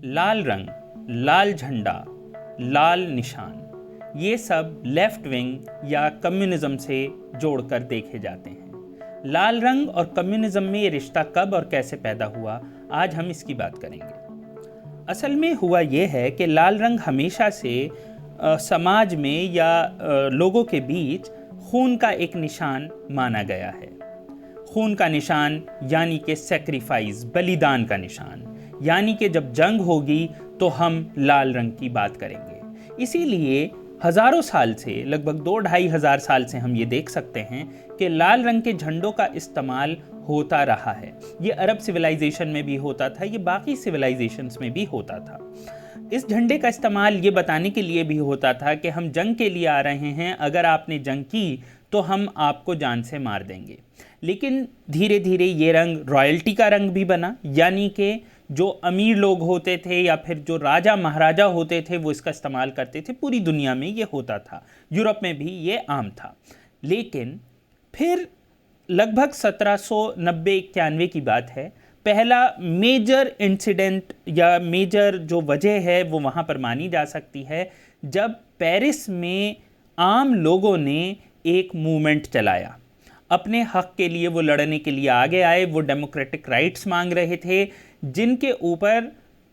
लाल रंग, लाल झंडा, लाल निशान, ये सब लेफ्ट विंग या कम्युनिज्म से जोड़कर देखे जाते हैं। लाल रंग और कम्युनिज्म में ये रिश्ता कब और कैसे पैदा हुआ, आज हम इसकी बात करेंगे। असल में हुआ ये है कि लाल रंग हमेशा से समाज में या लोगों के बीच खून का एक निशान माना गया है। खून का निशान यानी कि सेक्रीफाइस, बलिदान का निशान, यानी कि जब जंग होगी तो हम लाल रंग की बात करेंगे। इसीलिए हजारों साल से, लगभग 2-2.5 हजार साल से हम ये देख सकते हैं कि लाल रंग के झंडों का इस्तेमाल होता रहा है। ये अरब सिविलाइजेशन में भी होता था, ये बाकी सिविलाइजेशंस में भी होता था। इस झंडे का इस्तेमाल ये बताने के लिए भी होता था कि हम जंग के लिए आ रहे हैं, अगर आपने जंग की तो हम आपको जान से मार देंगे। लेकिन धीरे धीरे ये रंग रॉयल्टी का रंग भी बना, यानी कि जो अमीर लोग होते थे या फिर जो राजा महाराजा होते थे वो इसका इस्तेमाल करते थे। पूरी दुनिया में ये होता था, यूरोप में भी ये आम था। लेकिन फिर लगभग 1790-91 की बात है, पहला मेजर इंसिडेंट या मेजर जो वजह है वो वहाँ पर मानी जा सकती है, जब पेरिस में आम लोगों ने एक मूवमेंट चलाया। अपने हक के लिए वो लड़ने के लिए आगे आए, वो डेमोक्रेटिक राइट्स मांग रहे थे, जिनके ऊपर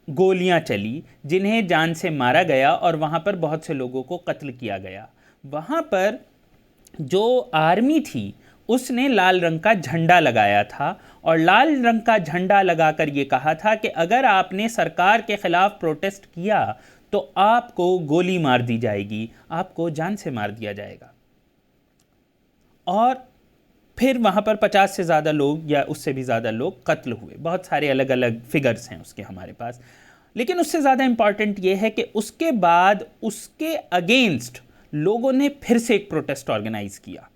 गोलियां चली, जिन्हें जान से मारा गया और वहाँ पर बहुत से लोगों को कत्ल किया गया। वहाँ पर जो आर्मी थी उसने लाल रंग का झंडा लगाया था और लाल रंग का झंडा लगाकर ये कहा था कि अगर आपने सरकार के खिलाफ प्रोटेस्ट किया तो आपको गोली मार दी जाएगी, आपको जान से मार दिया जाएगा। और फिर वहाँ पर 50 से ज़्यादा लोग या उससे भी ज़्यादा लोग कत्ल हुए। बहुत सारे अलग अलग फिगर्स हैं उसके हमारे पास, लेकिन उससे ज़्यादा इम्पॉर्टेंट ये है कि उसके बाद उसके अगेंस्ट लोगों ने फिर से एक प्रोटेस्ट ऑर्गेनाइज किया।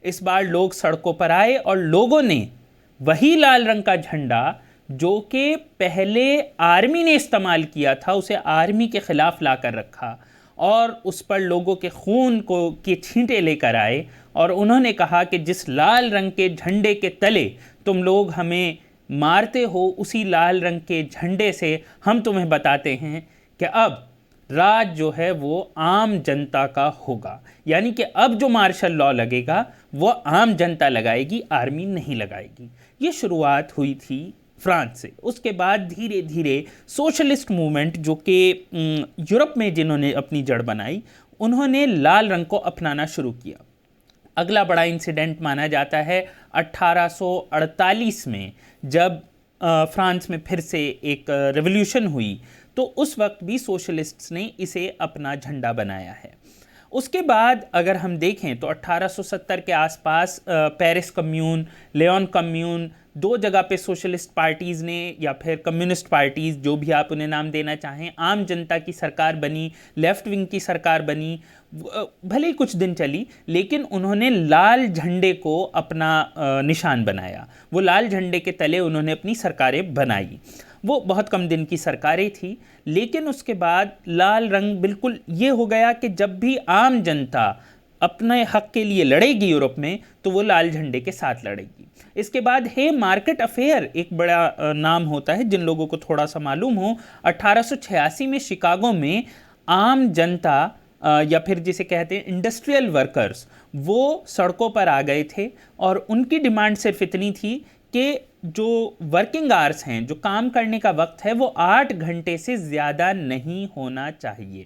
इस बार लोग सड़कों पर आए और लोगों ने वही लाल रंग का झंडा जो कि पहले आर्मी ने इस्तेमाल किया था, उसे आर्मी के खिलाफ ला कर रखा और उस पर लोगों के खून को की छींटे लेकर आए और उन्होंने कहा कि जिस लाल रंग के झंडे के तले तुम लोग हमें मारते हो, उसी लाल रंग के झंडे से हम तुम्हें बताते हैं कि अब राज जो है वो आम जनता का होगा। यानी कि अब जो मार्शल लॉ लगेगा वो आम जनता लगाएगी, आर्मी नहीं लगाएगी। ये शुरुआत हुई थी फ्रांस से। उसके बाद धीरे धीरे सोशलिस्ट मूवमेंट जो कि यूरोप में जिन्होंने अपनी जड़ बनाई, उन्होंने लाल रंग को अपनाना शुरू किया। अगला बड़ा इंसिडेंट माना जाता है 1848 में, जब फ्रांस में फिर से एक रेवोल्यूशन हुई, तो उस वक्त भी सोशलिस्ट्स ने इसे अपना झंडा बनाया है। उसके बाद अगर हम देखें तो 1870 के आसपास पेरिस कम्यून, लियोन कम्यून, 2 जगह पे सोशलिस्ट पार्टीज़ ने या फिर कम्युनिस्ट पार्टीज़, जो भी आप उन्हें नाम देना चाहें, आम जनता की सरकार बनी, लेफ्ट विंग की सरकार बनी। भले ही कुछ दिन चली, लेकिन उन्होंने लाल झंडे को अपना निशान बनाया। वो लाल झंडे के तले उन्होंने अपनी सरकारें बनाई। वो बहुत कम दिन की सरकारें थी, लेकिन उसके बाद लाल रंग बिल्कुल ये हो गया कि जब भी आम जनता अपने हक के लिए लड़ेगी यूरोप में, तो वो लाल झंडे के साथ लड़ेगी। इसके बाद है मार्केट अफेयर, एक बड़ा नाम होता है जिन लोगों को थोड़ा सा मालूम हो। 1886 में शिकागो में आम जनता या फिर जिसे कहते हैं इंडस्ट्रियल वर्कर्स, वो सड़कों पर आ गए थे और उनकी डिमांड सिर्फ इतनी थी कि जो वर्किंग आवर्स हैं, जो काम करने का वक्त है, वो 8 घंटे से ज़्यादा नहीं होना चाहिए।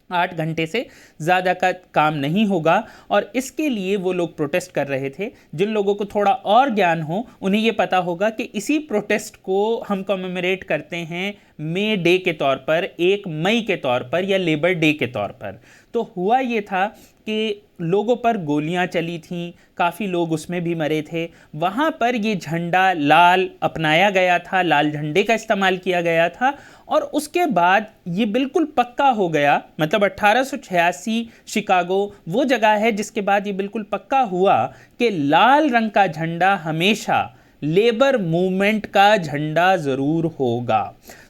8 घंटे से ज़्यादा का काम नहीं होगा और इसके लिए वो लोग प्रोटेस्ट कर रहे थे। जिन लोगों को थोड़ा और ज्ञान हो उन्हें ये पता होगा कि इसी प्रोटेस्ट को हम कमेमोरेट करते हैं मे डे के तौर पर, 1 मई के तौर पर या लेबर डे के तौर पर। तो हुआ ये था कि लोगों पर गोलियां चली थीं, काफ़ी लोग उसमें भी मरे थे। वहाँ पर ये झंडा लाल अपनाया गया था, लाल झंडे का इस्तेमाल किया गया था और उसके बाद ये बिल्कुल पक्का हो गया। मतलब 1886 शिकागो वो जगह है जिसके बाद ये बिल्कुल पक्का हुआ कि लाल रंग का झंडा हमेशा लेबर मूवमेंट का झंडा ज़रूर होगा।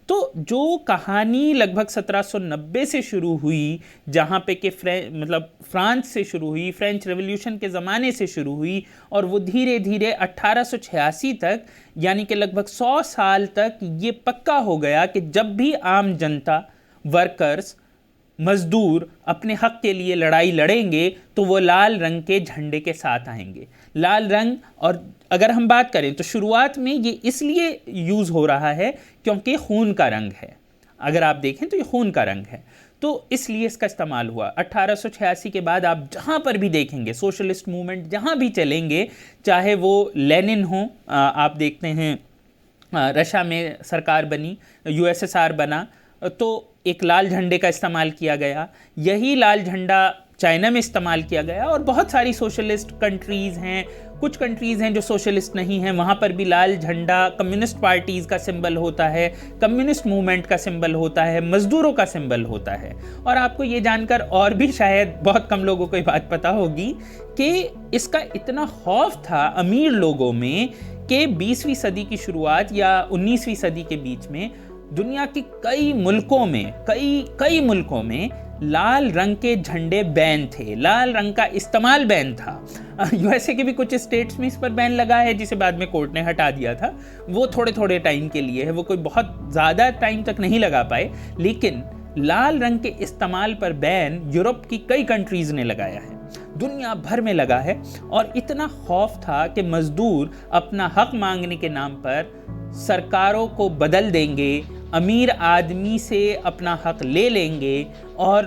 तो जो कहानी लगभग 1790 से शुरू हुई, जहाँ पे कि फ्रांस से शुरू हुई, फ्रेंच रेवोल्यूशन के ज़माने से शुरू हुई, और वो धीरे धीरे 1886 तक, यानी कि लगभग 100 साल तक ये पक्का हो गया कि जब भी आम जनता, वर्कर्स, मजदूर अपने हक के लिए लड़ाई लड़ेंगे तो वो लाल रंग के झंडे के साथ आएंगे। लाल रंग, और अगर हम बात करें तो शुरुआत में ये इसलिए यूज़ हो रहा है क्योंकि खून का रंग है। अगर आप देखें तो ये खून का रंग है, तो इसलिए इसका इस्तेमाल हुआ। 1886 के बाद आप जहाँ पर भी देखेंगे, सोशलिस्ट मूवमेंट जहाँ भी चलेंगे, चाहे वो लेनिन हो, आप देखते हैं रशिया में सरकार बनी, यूएसएसआर बना, तो एक लाल झंडे का इस्तेमाल किया गया। यही लाल झंडा चाइना में इस्तेमाल किया गया, और बहुत सारी सोशलिस्ट कंट्रीज़ हैं, कुछ कंट्रीज़ हैं जो सोशलिस्ट नहीं हैं, वहाँ पर भी लाल झंडा कम्युनिस्ट पार्टीज़ का सिंबल होता है, कम्युनिस्ट मूवमेंट का सिंबल होता है, मज़दूरों का सिंबल होता है। और आपको ये जानकर और भी शायद बहुत कम लोगों को ये बात पता होगी कि इसका इतना खौफ था अमीर लोगों में कि 20वीं सदी की शुरुआत या 19वीं सदी के बीच में दुनिया के कई मुल्कों में लाल रंग के झंडे बैन थे, लाल रंग का इस्तेमाल बैन था। यूएसए के भी कुछ स्टेट्स में इस पर बैन लगा है, जिसे बाद में कोर्ट ने हटा दिया था। वो थोड़े टाइम के लिए है, वो कोई बहुत ज़्यादा टाइम तक नहीं लगा पाए, लेकिन लाल रंग के इस्तेमाल पर बैन यूरोप की कई कंट्रीज़ ने लगाया है, दुनिया भर में लगा है। और इतना खौफ था कि मजदूर अपना हक मांगने के नाम पर सरकारों को बदल देंगे, अमीर आदमी से अपना हक ले लेंगे, और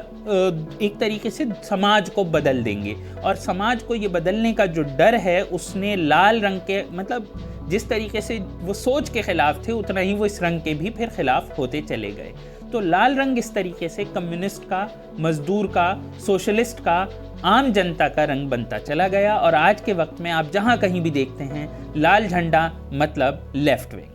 एक तरीके से समाज को बदल देंगे। और समाज को ये बदलने का जो डर है, उसने लाल रंग के, जिस तरीके से वो सोच के खिलाफ थे, उतना ही वो इस रंग के भी फिर खिलाफ होते चले गए। तो लाल रंग इस तरीके से कम्युनिस्ट का, मजदूर का, सोशलिस्ट का, आम जनता का रंग बनता चला गया। और आज के वक्त में आप जहाँ कहीं भी देखते हैं लाल झंडा मतलब लेफ्ट विंग।